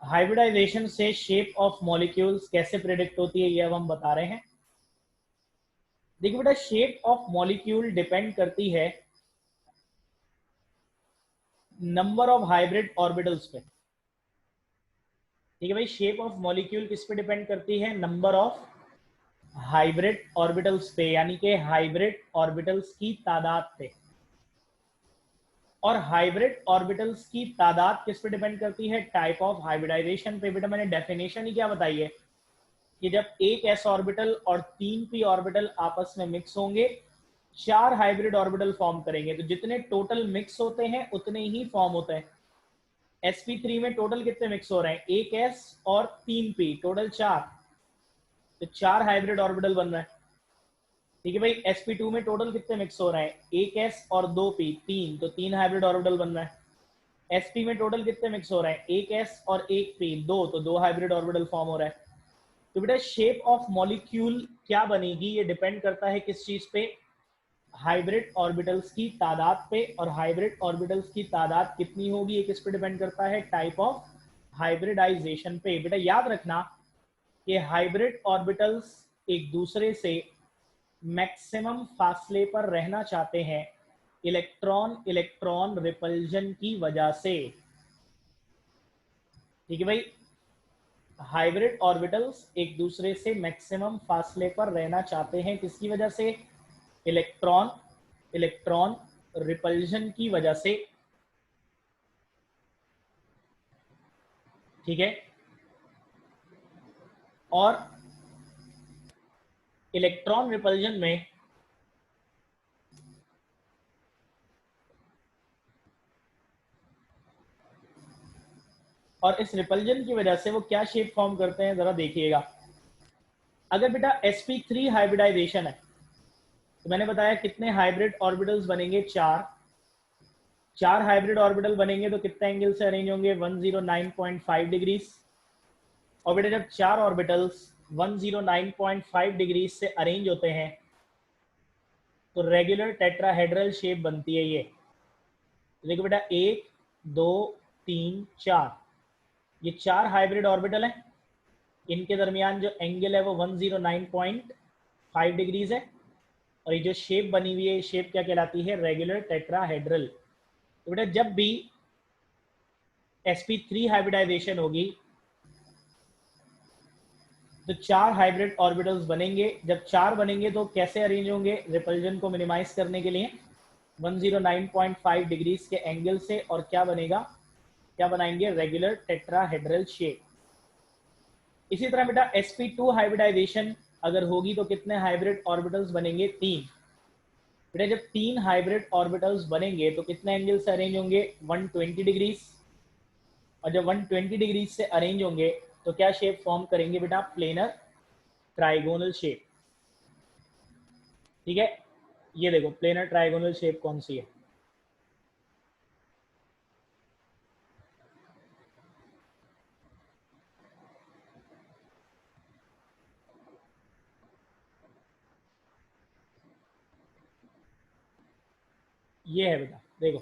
Hybridisation से shape of molecules कैसे predict होती है ये अब हम बता रहे हैं। देखिए बेटा, शेप ऑफ मॉलिक्यूल डिपेंड करती है नंबर ऑफ हाइब्रिड ऑर्बिटल्स पे। ठीक है भाई, शेप ऑफ मॉलिक्यूल किस पे डिपेंड करती है? नंबर ऑफ हाइब्रिड ऑर्बिटल्स पे, यानी कि हाइब्रिड ऑर्बिटल्स की तादाद पे। और हाइब्रिड ऑर्बिटल्स की तादाद किस पे डिपेंड करती है? टाइप ऑफ हाइब्रिडाइजेशन पे। बेटा मैंने डेफिनेशन ही क्या बताई है कि जब एक s ऑर्बिटल और 3 p ऑर्बिटल आपस में मिक्स होंगे, 4 हाइब्रिड ऑर्बिटल फॉर्म करेंगे। तो जितने टोटल मिक्स होते हैं उतने ही फॉर्म होते हैं। sp3 में टोटल कितने मिक्स हो रहे हैं? एक s और 3 p, टोटल 4। तो 4 हाइब्रिड ऑर्बिटल बन रहा है। ठीक है भाई, sp2 में टोटल कितने मिक्स हो रहे हैं? एक s और 2p, 3, तो 3 हाइब्रिड ऑर्बिटल बन रहा है। sp में टोटल कितने मिक्स हो रहे हैं? एक s और एक p, 2, तो 2 हाइब्रिड ऑर्बिटल फॉर्म हो रहा है। तो बेटा शेप ऑफ मॉलिक्यूल क्या बनेगी ये डिपेंड करता है किस चीज पे? हाइब्रिड ऑर्बिटल्स की तादाद पे। और हाइब्रिड ऑर्बिटल्स की तादाद कितनी होगी ये किस पे डिपेंड करता है? टाइप ऑफ हाइब्रिडाइजेशन पे। बेटा याद रखना कि हाइब्रिड ऑर्बिटल्स एक दूसरे से मैक्सिमम फासले पर रहना चाहते हैं इलेक्ट्रॉन इलेक्ट्रॉन रिपल्जन की वजह से। ठीक है भाई, हाइब्रिड ऑर्बिटल्स एक दूसरे से मैक्सिमम फासले पर रहना चाहते हैं किसकी वजह से? इलेक्ट्रॉन इलेक्ट्रॉन रिपल्जन की वजह से। ठीक है, और इलेक्ट्रॉन रिपल्जन में और इस रिपल्जन की वजह से वो क्या शेप फॉर्म करते हैं जरा देखिएगा। अगर बेटा sp3 हाइब्रिडाइजेशन है तो मैंने बताया कितने हाइब्रिड ऑर्बिटल्स बनेंगे? 4। 4 हाइब्रिड ऑर्बिटल बनेंगे तो कितने एंगल से अरेंज होंगे? 109.5 डिग्रीज। और बेटा जब 4 ऑर्बिटल्स 109.5 डिग्रीज से अरेंज होते हैं तो रेगुलर टेट्राहेड्रल शेप बनती है ये। देखो बेटा, 1, 2, 3, 4, ये 4 हाइब्रिड ऑर्बिटल हैं। इनके दरमियान जो एंगल है वो 109.5 डिग्रीज है। और ये जो शेप बनी हुई है, शेप क्या कहलाती है? Regular tetrahedral. तो बेटा जब भी sp3 हाइब्रिडाइजेशन होगी तो 4 हाइब्रिड ऑर्बिटल्स बनेंगे। जब 4 बनेंगे तो कैसे अरेंज होंगे? रिपल्जन को मिनिमाइज करने के लिए 109.5 डिग्रीज के एंगल से। और क्या बनेगा? क्या बनाएंगे? Regular tetrahedral shape. इसी तरह बेटा sp2 हाइब्रिडाइजेशन अगर होगी तो कितने हाइब्रिड ऑर्बिटल्स बनेंगे? 3। बेटा जब 3 हाइब्रिड ऑर्बिटल्स बनेंगे तो कितने एंगल से अरेंज होंगे? 120 डिग्रीज। और जब 120 डिग्रीज से अरेंज होंगे तो क्या शेप फॉर्म करेंगे बेटा? Planar trigonal shape. ठीक है, ये देखो प्लेनर ट्राइगोनल शेप कौन सी है? ये है बेटा, देखो।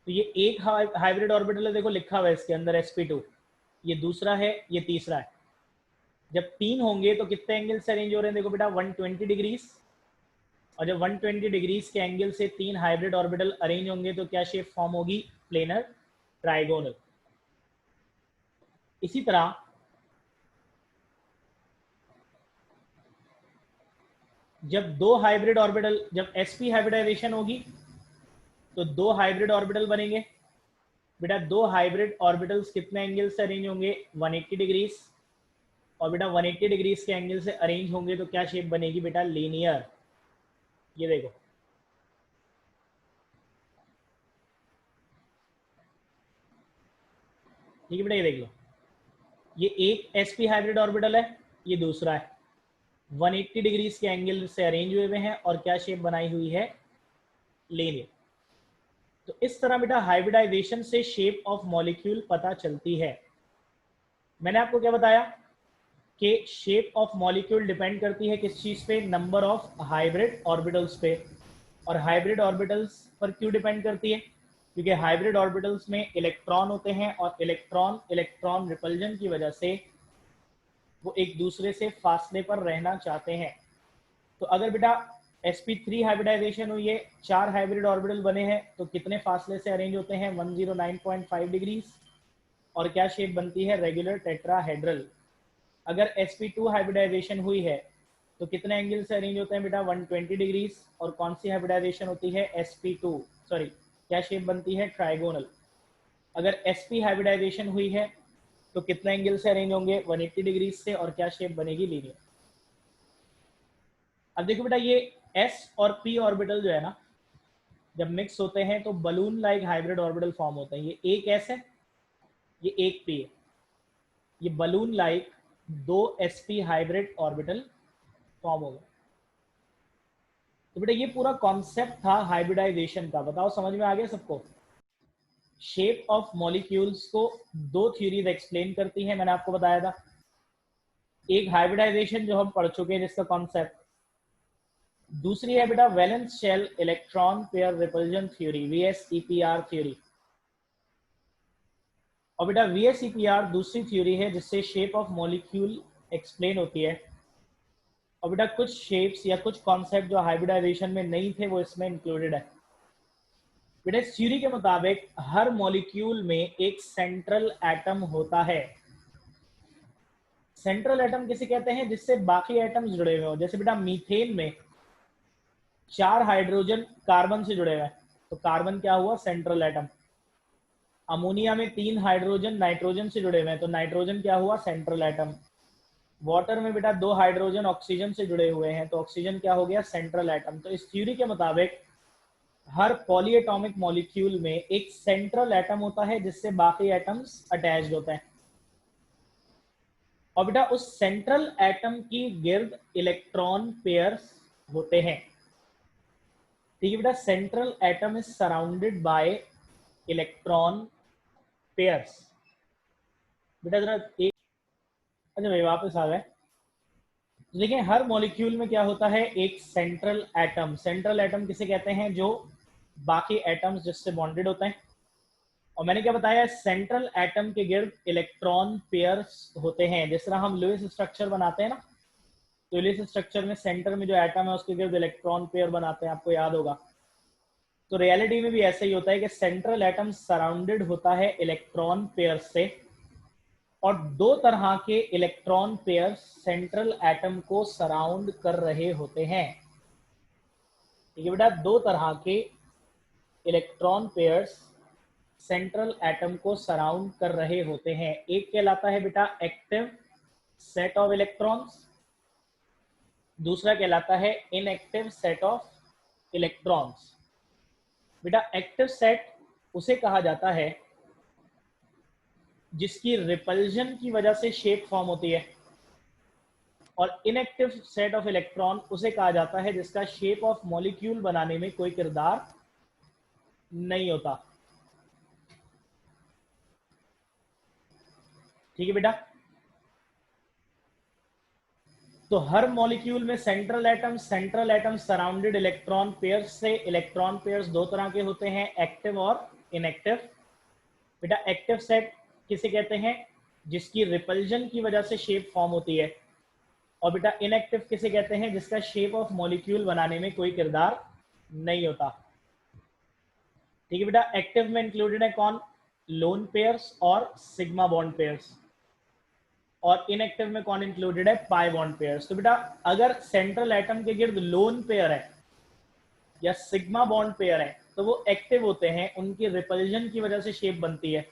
तो ये एक हाइब्रिड ऑर्बिटल है, देखो लिखा हुआ है इसके अंदर sp2। ये दूसरा है, ये तीसरा है। जब 3 होंगे तो कितने एंगल से अरेंज हो रहे हैं? देखो बेटा 120 डिग्रीज। और जब 120 डिग्रीज के एंगल से 3 हाइब्रिड ऑर्बिटल अरेंज होंगे तो क्या शेप फॉर्म होगी? Planar trigonal. इसी तरह जब दो हाइब्रिड ऑर्बिटल, जब sp हाइब्रिडाइजेशन होगी तो 2 हाइब्रिड ऑर्बिटल बनेंगे। बेटा 2 हाइब्रिड ऑर्बिटल्स कितने एंगल से अरेंज होंगे? 180 डिग्रीज। और बेटा 180 डिग्रीज के एंगल से अरेंज होंगे तो क्या शेप बनेगी बेटा? लीनियर। ये देखो, ठीक है बेटा, ये देख लो। ये एक sp हाइब्रिड ऑर्बिटल है, ये दूसरा है। 180 डिग्रीज के एंगल से अरेंज हुए हैं और क्या शेप बनाई हुई है? लीनियर। तो इस तरह बेटा हाइब्रिडाइजेशन से शेप ऑफ मॉलिक्यूल पता चलती है। मैंने आपको क्या बताया कि शेप ऑफ मॉलिक्यूल डिपेंड करती है किस चीज पे? नंबर ऑफ हाइब्रिड ऑर्बिटल्स पे। और हाइब्रिड ऑर्बिटल्स पर क्यों डिपेंड करती है? क्योंकि हाइब्रिड ऑर्बिटल्स में इलेक्ट्रॉन होते हैं और इलेक्ट्रॉन इलेक्ट्रॉन रिपल्जन की वजह से वो एक दूसरे से फासले पर रहना चाहते हैं। तो अगर बेटा sp3 हाइब्रिडाइजेशन हुई है, 4 हाइब्रिड ऑर्बिटल बने हैं, तो कितने फासले से अरेंज होते हैं? 109.5 डिग्रीज। और क्या शेप बनती है? Regular tetrahedral. अगर sp2 हाइब्रिडाइजेशन हुई है तो कितने एंगल से अरेंज होते हैं बेटा? 120 डिग्रीज। और कौन सी हाइब्रिडाइजेशन होती है? sp2। सॉरी, क्या शेप बनती है? ट्राइगोनल। अगर sp हाइब्रिडाइजेशन हुई है तो कितने एंगल से अरेंज होंगे? 180 डिग्रीज से। और क्या शेप बनेगी? लीनियर। अब देखो बेटा, ये s और p ऑर्बिटल जो है ना, जब मिक्स होते हैं तो balloon like hybrid orbital form होते हैं। ये एक s है, ये एक p है। ये balloon like 2 sp hybrid orbital form हो गए। तो बेटा ये पूरा कॉन्सेप्ट था हाइब्रिडाइजेशन का। बताओ समझ में आ गया सबको? शेप ऑफ मॉलिक्यूल्स को 2 थ्योरीज एक्सप्लेन करती है, मैंने आपको बताया था। एक हाइब्रिडाइजेशन जो हम पढ़ चुके हैं जिसका कॉन्सेप्ट, दूसरी है बेटा valence shell electron pair repulsion theory, VSEPR theory. और बेटा VSEPR दूसरी थ्योरी है जिससे शेप ऑफ मॉलिक्यूल एक्सप्लेन होती है। और बेटा कुछ शेप्स या कुछ कॉन्सेप्ट जो हाइब्रिडाइजेशन में नहीं थे वो इसमें इंक्लूडेड है। बेटा इस थ्योरी के मुताबिक हर मॉलिक्यूल में एक सेंट्रल एटम होता है। सेंट्रल एटम किसे कहते हैं? जिससे बाकी एटम्स जुड़े हुए हो। जैसे बेटा मीथेन में 4 हाइड्रोजन कार्बन से जुड़े हुए हैं, तो कार्बन क्या हुआ? Central atom. अमोनिया में 3 हाइड्रोजन नाइट्रोजन से जुड़े हुए हैं, तो नाइट्रोजन क्या हुआ? Central atom. वाटर में बेटा 2 हाइड्रोजन ऑक्सीजन से जुड़े हुए हैं, तो ऑक्सीजन क्या हो गया? Central atom. तो इस थ्योरी के मुताबिक हर पॉलीएटॉमिक मॉलिक्यूल में एक सेंट्रल एटम होता है जिससे बाकी एटम्स अटैच्ड होते हैं। और बेटा उस सेंट्रल एटम की गिर्द इलेक्ट्रॉन पेयर्स होते हैं। ठीक है बेटा, central atom is surrounded by electron pairs. बेटा जरा एक, अच्छा भाई वापस आ गए। देखिए हर मॉलिक्यूल में क्या होता है? एक सेंट्रल एटम। सेंट्रल एटम किसे कहते हैं? जो बाकी एटम्स जिससे बॉन्डेड होते हैं। और मैंने क्या बताया? सेंट्रल एटम के गिर्द इलेक्ट्रॉन पेयर्स होते हैं। जिस तरह हम लुईस स्ट्रक्चर बनाते हैं ना, तो लुईस स्ट्रक्चर में सेंटर में जो एटम है उसके गिर्द इलेक्ट्रॉन पेयर बनाते हैं, आपको याद होगा। तो रियलिटी में भी ऐसा ही होता है कि सेंट्रल एटम सराउंडेड होता है इलेक्ट्रॉन पेयर से। और 2 तरह के इलेक्ट्रॉन पेयर सेंट्रल एटम को सराउंड कर रहे होते हैं। ठीक है बेटा, 2 तरह के इलेक्ट्रॉन पेयर्स सेंट्रल एटम को सराउंड कर रहे होते हैं। एक कहलाता है बेटा एक्टिव सेट ऑफ इलेक्ट्रॉन्स, दूसरा कहलाता है इनएक्टिव सेट ऑफ इलेक्ट्रॉन्स। बेटा एक्टिव सेट उसे कहा जाता है जिसकी रिपल्जन की वजह से शेप फॉर्म होती है, और इनएक्टिव सेट ऑफ इलेक्ट्रॉन उसे कहा जाता है जिसका शेप ऑफ मॉलिक्यूल बनाने में कोई किरदार नहीं होता। ठीक है बेटा, तो हर मॉलिक्यूल में central atom surrounded electron pairs से। इलेक्ट्रॉन पेयर्स 2 तरह के होते हैं, एक्टिव और इनएक्टिव। बेटा एक्टिव सेट किसे कहते हैं? जिसकी रिपल्जन की वजह से शेप फॉर्म होती है। और बेटा इनएक्टिव किसे कहते हैं? जिसका शेप ऑफ मॉलिक्यूल बनाने में कोई किरदार नहीं होता। ठीक है बेटा, एक्टिव में इंक्लूडेड है कौन? लोन पेयर्स और सिग्मा बॉन्ड पेयर्स। और इनएक्टिव में कौन इंक्लूडेड है? Pi bond pairs. तो बेटा अगर सेंट्रल एटम के गिर्द लोन पेयर है या सिग्मा बॉन्ड पेयर है तो वो एक्टिव होते हैं, उनकी रिपल्जन की वजह से शेप बनती है।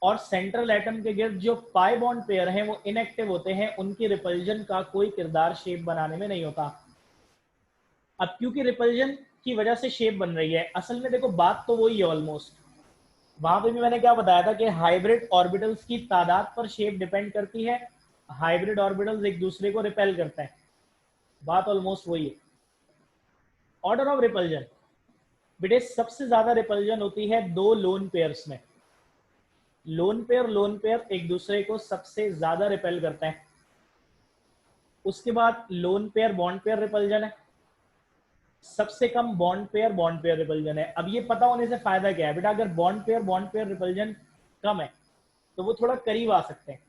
और सेंट्रल एटम के गिर्द जो पाई बॉन्ड पेयर हैं वो इनएक्टिव होते हैं, उनकी रिपल्जन का कोई किरदार शेप बनाने में नहीं होता। अब क्योंकि रिपल्जन की वजह से शेप बन रही है, असल में देखो बात तो वही है ऑलमोस्ट। वहां पे भी मैंने क्या बताया था कि हाइब्रिड ऑर्बिटल्स की तादाद पर शेप डिपेंड करती है। हाइब्रिड ऑर्बिटल्स एक दूसरे को रिपेल करते हैं, बात ऑलमोस्ट वही है। ऑर्डर ऑफ रिपल्जन, बेटे सबसे ज्यादा रिपल्जन होती है 2 लोन पेयर्स में। लोन पेयर एक दूसरे को सबसे ज्यादा रिपेल करते हैं। उसके बाद lone pair bond pair repulsion है। सबसे कम बॉन्ड पेयर रिपल्जन है। अब ये पता होने से फायदा क्या है बेटा, अगर बॉन्ड पेयर रिपल्जन कम है तो वो थोड़ा करीब आ सकते हैं,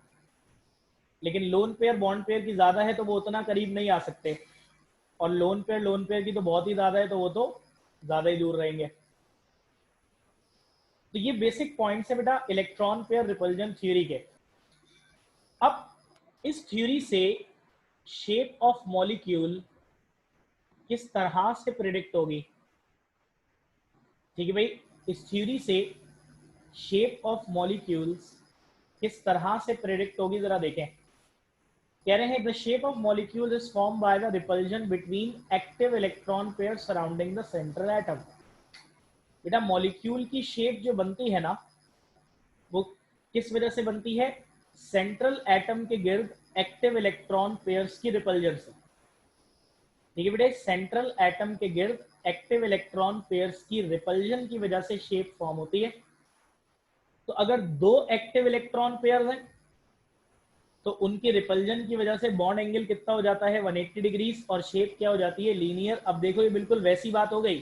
लेकिन लोन पेयर बॉन्ड पेयर की ज्यादा है तो वो उतना करीब नहीं आ सकते, और लोन पेयर की तो बहुत ही ज्यादा है तो वो तो ज्यादा ही दूर रहेंगे। तो ये बेसिक पॉइंट्स है बेटा इलेक्ट्रॉन पेयर रिपल्जन थ्योरी के। अब इस थ्योरी से शेप ऑफ मॉलिक्यूल किस तरह से प्रिडिक्ट होगी, ठीक है भाई, इस थ्योरी से शेप ऑफ मॉलिक्यूल्स किस तरह से प्रिडिक्ट होगी जरा देखें। कह रहे हैं the shape of molecule is form by the repulsion between active electron pair surrounding the central atom. बेटा मॉलिक्यूल की शेप जो बनती है ना वो किस वजह से बनती है, सेंट्रल एटम के गिर्द एक्टिव इलेक्ट्रॉन पेयर्स की रिपल्जन से। ठीक है बेटे, सेंट्रल एटम के गिर्द एक्टिव इलेक्ट्रॉन पेयर्स की रिपल्जन की वजह से शेप फॉर्म होती है। तो अगर दो एक्टिव इलेक्ट्रॉन पेयर्स हैं तो उनकी रिपल्जन की वजह से बॉन्ड एंगल कितना हो जाता है 180 डिग्रीज, और शेप क्या हो जाती है लीनियर। अब देखो ये बिल्कुल वैसी बात हो गई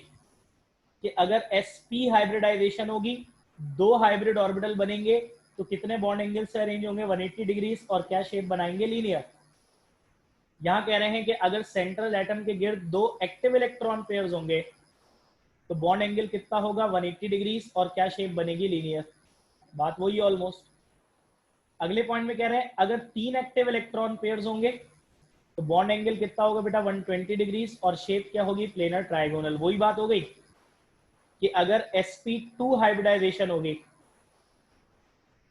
कि अगर sp हाइब्रिडाइजेशन होगी, दो हाइब्रिड ऑर्बिटल बनेंगे तो कितने बॉन्ड एंगल से अरेंज होंगे 180 डिग्रीज, और क्या शेप बनाएंगे लीनियर। यहां कह रहे हैं कि अगर सेंट्रल एटम के गिर्द दो एक्टिव इलेक्ट्रॉन पेयर्स होंगे तो बॉन्ड एंगल कितना होगा 180 डिग्रीज, और क्या शेप बनेगी लीनियर। बात वही ऑलमोस्ट। अगले पॉइंट में कह रहे हैं अगर तीन एक्टिव इलेक्ट्रॉन पेयर्स होंगे तो बॉन्ड एंगल कितना होगा बेटा 120 डिग्रीज, और शेप क्या होगी प्लेनर ट्राइगोनल। वही बात हो गई कि अगर sp2 हाइब्रिडाइजेशन होगी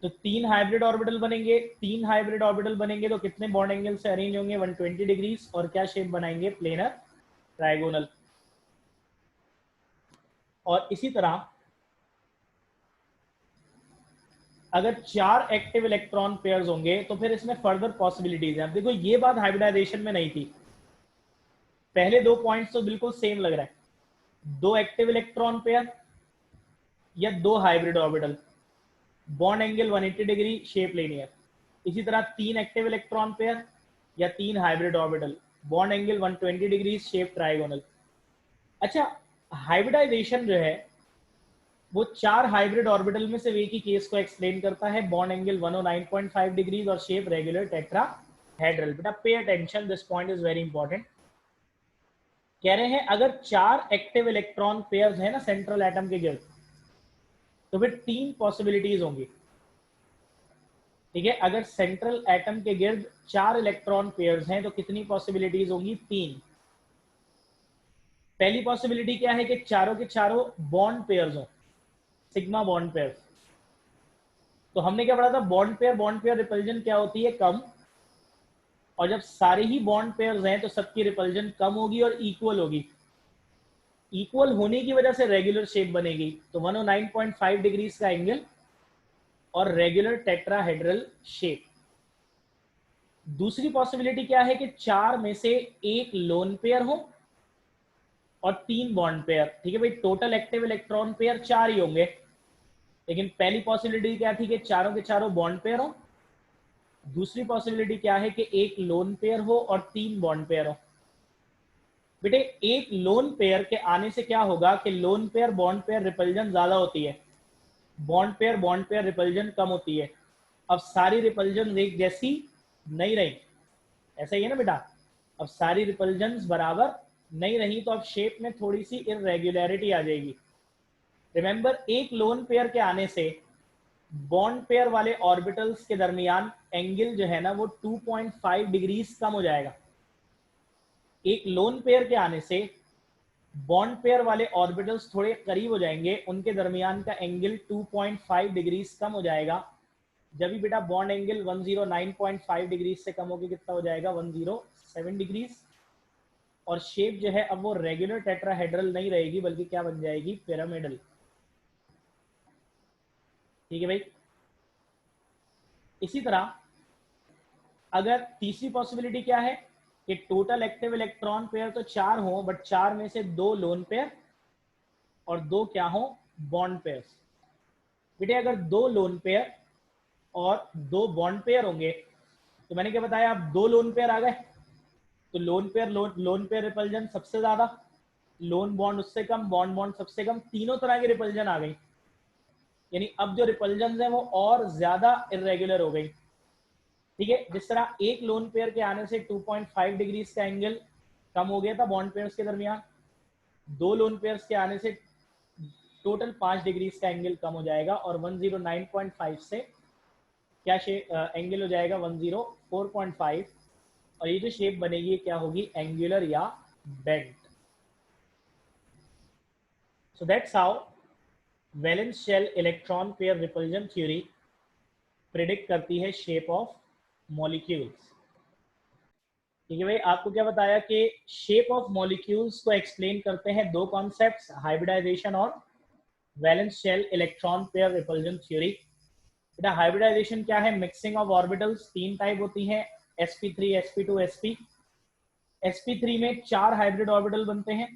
तो तीन हाइब्रिड ऑर्बिटल बनेंगे, तीन हाइब्रिड ऑर्बिटल बनेंगे तो कितने बॉन्ड एंगल से अरेंज होंगे 120 डिग्रीज, और क्या शेप बनाएंगे प्लेनर ट्राइगोनल। और इसी तरह अगर चार एक्टिव इलेक्ट्रॉन पेयर्स होंगे तो फिर इसमें फर्दर पॉसिबिलिटीज हैं। अब देखो ये बात हाइब्रिडाइजेशन में नहीं थी, पहले दो पॉइंट्स तो बिल्कुल सेम लग रहा है, दो एक्टिव इलेक्ट्रॉन पेयर या दो hybrid orbital, bond angle 180 degree, shape linear. इसी तरह तीन एक्टिव इलेक्ट्रॉन पेयर या तीन hybrid orbital, bond angle 120 degree, shape trigonal. अच्छा, हाइब्रिडाइजेशन जो है वो चार हाइब्रिड ऑर्बिटल में से एक ही केस को एक्सप्लेन करता है, बॉन्ड एंगल 109.5 डिग्री और शेप रेगुलर टेट्राहेड्रल। बेटा pay attention, this point is very important. कह रहे हैं अगर चार एक्टिव इलेक्ट्रॉन पेयर्स है ना सेंट्रल एटम के गिर्द तो फिर तीन पॉसिबिलिटीज होंगी। ठीक है, अगर सेंट्रल एटम के गिर्द चार इलेक्ट्रॉन पेयर्स हैं तो कितनी पॉसिबिलिटीज होंगी, तीन। पहली पॉसिबिलिटी क्या है कि चारों के चारों बॉन्ड पेयर्स हो, सिग्मा बॉन्ड पेयर्स। तो हमने क्या पढ़ा था, बॉन्ड पेयर रिपल्जन क्या होती है, कम। और जब सारे ही बॉन्ड पेयर्स हैं तो सबकी रिपल्जन कम होगी और इक्वल होगी। इक्वल होने की वजह से रेगुलर शेप बनेगी, तो 109.5 डिग्री का एंगल और रेगुलर टेट्राहेड्रल शेप। दूसरी पॉसिबिलिटी क्या है कि चार में से एक लोन पेयर हो और तीन बॉन्ड पेयर। ठीक है भाई, टोटल एक्टिव इलेक्ट्रॉन पेयर चार ही होंगे, लेकिन पहली पॉसिबिलिटी क्या थी कि चारों के चारों बॉन्ड पेयर हो। दूसरी पॉसिबिलिटी क्या है कि एक लोन पेयर हो और तीन बॉन्ड पेयर हो। बेटे एक लोन पेयर के आने से क्या होगा कि lone pair bond pair repulsion ज्यादा होती है, बॉन्ड पेयर रिपल्जन कम होती है। अब सारी रिपल्जन एक जैसी नहीं रही, ऐसा ही है ना बेटा, अब सारी रिपल्जन बराबर नहीं रही तो अब शेप में थोड़ी सी इरेगुलरिटी आ जाएगी। रिमेंबर, एक लोन पेयर के आने से बॉन्ड पेयर वाले ऑर्बिटल्स के दरमियान एंगल जो है ना वो 2.5 डिग्रीज कम हो जाएगा। एक लोन पेयर के आने से बॉन्ड पेयर वाले ऑर्बिटल्स थोड़े करीब हो जाएंगे, उनके दरमियान का एंगल 2.5 डिग्रीज कम हो जाएगा। जब भी बेटा बॉन्ड एंगल 109.5 डिग्रीज से कम होकर कितना हो जाएगा 107 डिग्रीज, और शेप जो है अब वो रेगुलर टेट्राहेड्रल नहीं रहेगी बल्कि क्या बन जाएगी, पिरामिडल। ठीक है भाई। इसी तरह अगर तीसरी पॉसिबिलिटी क्या है कि टोटल एक्टिव इलेक्ट्रॉन पेयर तो चार हो, बट चार में से दो लोन पेयर और दो क्या हो, बॉन्ड पेयर्स। बेटे अगर दो लोन पेयर और दो बॉन्ड पेयर होंगे तो मैंने क्या बताया, अब दो लोन पेयर आ गए तो लोन पेयर रिपल्जन सबसे ज्यादा, लोन बॉन्ड उससे कम, बॉन्ड बॉन्ड सबसे कम, तीनों तरह की रिपल्जन आ गई। यानी अब जो रिपल्जन है वो और ज्यादा इरेगुलर हो गई। ठीक है, जिस तरह एक लोन पेयर के आने से 2.5 डिग्रीज का एंगल कम हो गया था बॉन्ड पेयर्स के दरमियान, दो लोन पेयर्स के आने से टोटल 5 डिग्रीज का एंगल कम हो जाएगा और 109.5 से क्या एंगल हो जाएगा 104.5, और ये जो शेप बनेगी क्या होगी, एंगुलर या bent. So that's how valence shell electron pair repulsion theory predict करती है शेप ऑफ मॉलिक्यूल्स। ठीक है भाई, आपको क्या बताया कि शेप ऑफ मॉलिक्यूल्स को एक्सप्लेन करते हैं दो कॉन्सेप्ट्स, हाइब्रिडाइजेशन और valence shell electron pair repulsion theory. बेटा हाइब्रिडाइजेशन क्या है, मिक्सिंग ऑफ ऑर्बिटल्स, तीन टाइप होती हैं, sp3 sp2 sp। sp3 में 4 हाइब्रिड ऑर्बिटल बनते हैं,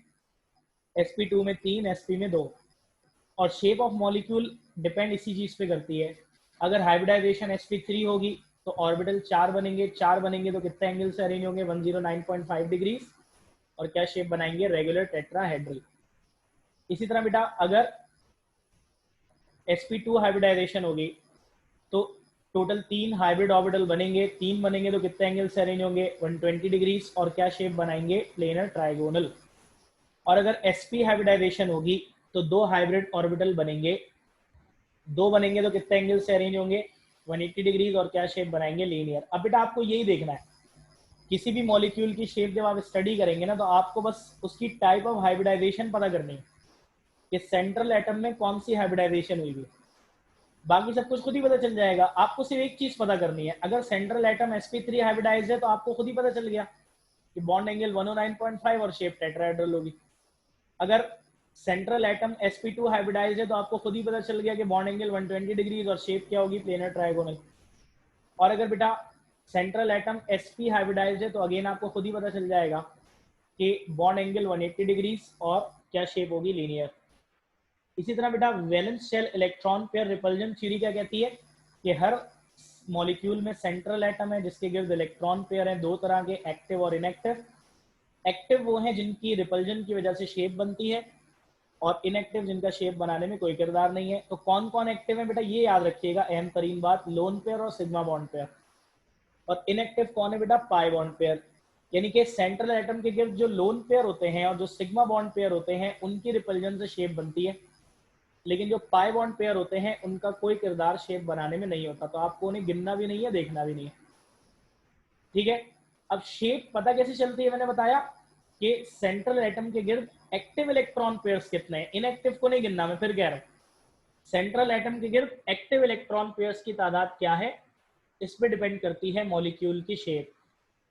sp2 में 3, sp में 2। और शेप ऑफ मॉलिक्यूल डिपेंड इसी चीज पे करती है। अगर हाइब्रिडाइजेशन sp3 होगी तो ऑर्बिटल 4 बनेंगे, 4 बनेंगे तो कितने एंगल से अरेंज होंगे, 109.5 डिग्रीज, और क्या शेप बनाएंगे, रेगुलर टेट्राहेड्रल। इसी तरह बेटा अगर sp2 हाइब्रिडाइजेशन होगी तो टोटल 3 हाइब्रिड ऑर्बिटल बनेंगे, 3 बनेंगे तो कितने एंगल से अरेंज होंगे, 120 डिग्रीज, और क्या शेप बनाएंगे, प्लेनर ट्राइगोनल। और अगर sp हाइब्रिडाइजेशन होगी तो 2 हाइब्रिड ऑर्बिटल बनेंगे, 2 बनेंगे तो कितने एंगल से अरेंज होंगे, 180 डिग्रीज, और क्या शेप बनाएंगे, लीनियर। अब बेटा आपको यही देखना है, किसी भी मॉलिक्यूल की शेप जब आप स्टडी करेंगे ना तो आपको बस उसकी टाइप ऑफ हाइब्रिडाइजेशन पता करनी है कि सेंट्रल एटम में कौन सी हाइब्रिडाइजेशन हुई है, बाकी सब कुछ खुद ही पता चल जाएगा। आपको सिर्फ एक चीज पता करनी है, अगर सेंट्रल एटम sp3 हाइब्रिडाइज है तो आपको खुद ही पता चल गया कि बॉन्ड एंगल 109.5 और शेप टेट्राहेड्रल होगी। अगर सेंट्रल एटम sp2 हाइब्रिडाइज है तो आपको खुद ही पता चल गया कि बॉन्ड एंगल 120 डिग्रीज और शेप क्या होगी, प्लेनर ट्राइगोनल। और अगर बेटा सेंट्रल एटम sp हाइब्रिडाइज है तो अगेन आपको खुद ही पता चल जाएगा कि बॉन्ड एंगल 180 डिग्रीज और क्या शेप होगी, लीनियर। इसी तरह बेटा valence shell electron pair repulsion theory क्या कहती है कि हर मॉलिक्यूल में सेंट्रल एटम है जिसके गिर्द इलेक्ट्रॉन पेयर है, दो तरह के, एक्टिव और इनएक्टिव। एक्टिव वो हैं जिनकी रिपल्जन की वजह से शेप बनती है, और इनएक्टिव जिनका शेप बनाने में कोई किरदार नहीं है। तो कौन कौन एक्टिव है बेटा, ये याद रखिएगा, अहम तरीन बात, लोन पेयर और सिग्मा बॉन्ड पेयर। और इनएक्टिव कौन है बेटा, पाई बॉन्ड पेयर। यानी कि सेंट्रल एटम के गिर्द जो लोन पेयर होते हैं और जो सिग्मा बॉन्ड पेयर होते हैं उनकी रिपल्जन से शेप बनती है, लेकिन जो पाई बॉन्ड पेयर होते हैं उनका कोई किरदार शेप बनाने में नहीं होता, तो आपको उन्हें गिनना भी नहीं है, देखना भी नहीं है। ठीक है, अब शेप पता कैसे चलती है, मैंने बताया कि सेंट्रल एटम के गिर्द एक्टिव इलेक्ट्रॉन पेयर्स कितने हैं, इनएक्टिव को नहीं गिनना, मैं फिर कह रहा हूं सेंट्रल एटम के गिर्द एक्टिव इलेक्ट्रॉन पेयर्स की तादाद क्या है, इस पे डिपेंड करती है मॉलिक्यूल की शेप।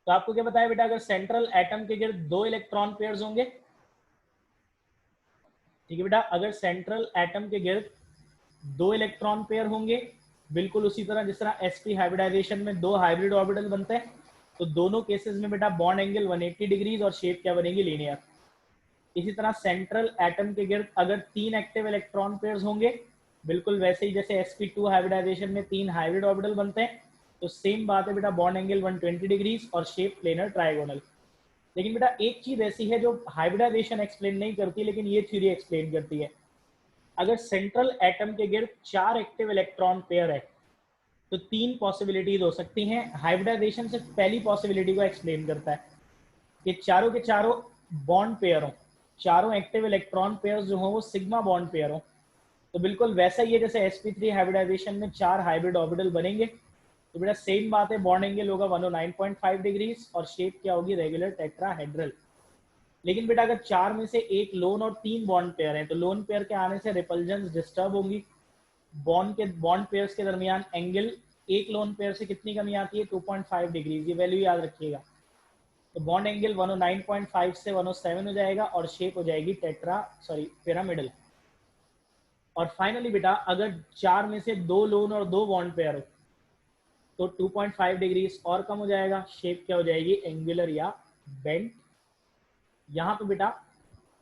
तो आपको क्या बताया बेटा, अगर सेंट्रल एटम के गिर्द 2 इलेक्ट्रॉन पेयर्स होंगे, ठीक है बेटा, अगर सेंट्रल एटम के गिर्द 2 इलेक्ट्रॉन पेयर होंगे, बिल्कुल उसी तरह जिस तरह sp हाइब्रिडाइजेशन में 2 हाइब्रिड ऑर्बिटल बनते हैं, तो दोनों केसेस में बेटा बॉन्ड एंगल 180 डिग्रीज और शेप क्या बनेगी, लीनियर। इसी तरह सेंट्रल एटम के गिर्द अगर 3 एक्टिव इलेक्ट्रॉन पेयर्स होंगे, बिल्कुल वैसे ही जैसे sp2 हाइब्रिडाइजेशन में 3 हाइब्रिड ऑर्बिटल बनते हैं, तो सेम बात है बेटा, बॉन्ड एंगल 120 डिग्रीज और शेप प्लेनर ट्राइगोनल। लेकिन बेटा एक चीज ऐसी है जो हाइब्रिडाइजेशन एक्सप्लेन नहीं करती, लेकिन ये थ्योरी एक्सप्लेन करती है। अगर सेंट्रल एटम के गिर्द 4 एक्टिव इलेक्ट्रॉन पेयर है तो 3 पॉसिबिलिटीज हो सकती हैं। हाइब्रिडाइजेशन से पहली पॉसिबिलिटी को एक्सप्लेन करता है कि चारों के चारों बॉन्ड पेयर हो, चारों एक्टिव इलेक्ट्रॉन पेयर जो हो वो सिग्मा बॉन्ड पेयर हो। तो बिल्कुल वैसा ही है जैसे sp3 हाइब्रिडाइजेशन में 4 हाइब्रिड ऑर्बिटल बनेंगे, तो बेटा सेम बात है, बॉन्ड एंगल होगा 109.5 डिग्रीज और शेप क्या होगी, रेगुलर टेट्राहेड्रल। लेकिन बेटा अगर 4 में से एक लोन और 3 बॉन्ड पेयर हैं तो लोन पेयर के आने से रिपल्जन डिस्टर्ब होंगी, बॉन्ड पेयर्स के दरमियान एंगल एक लोन पेयर से कितनी कमी आती है, 2.5 डिग्रीज, ये वैल्यू याद रखिएगा। तो बॉन्ड एंगल 109.5 से 107 हो जाएगा और शेप हो जाएगी पिरामिडल। और फाइनली बेटा अगर 4 में से 2 लोन और 2 बॉन्ड पेयर हो तो 2.5 डिग्रीज और कम हो जाएगा, शेप क्या हो जाएगी, एंगुलर या बेंट। यहाँ पे बेटा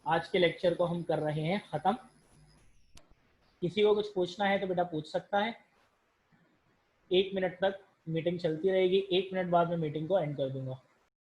आज के लेक्चर को हम कर रहे हैं खत्म। किसी को कुछ पूछना है तो बेटा पूछ सकता है। 1 मिनट तक मीटिंग चलती रहेगी, 1 मिनट बाद में मीटिंग को एंड कर दूंगा।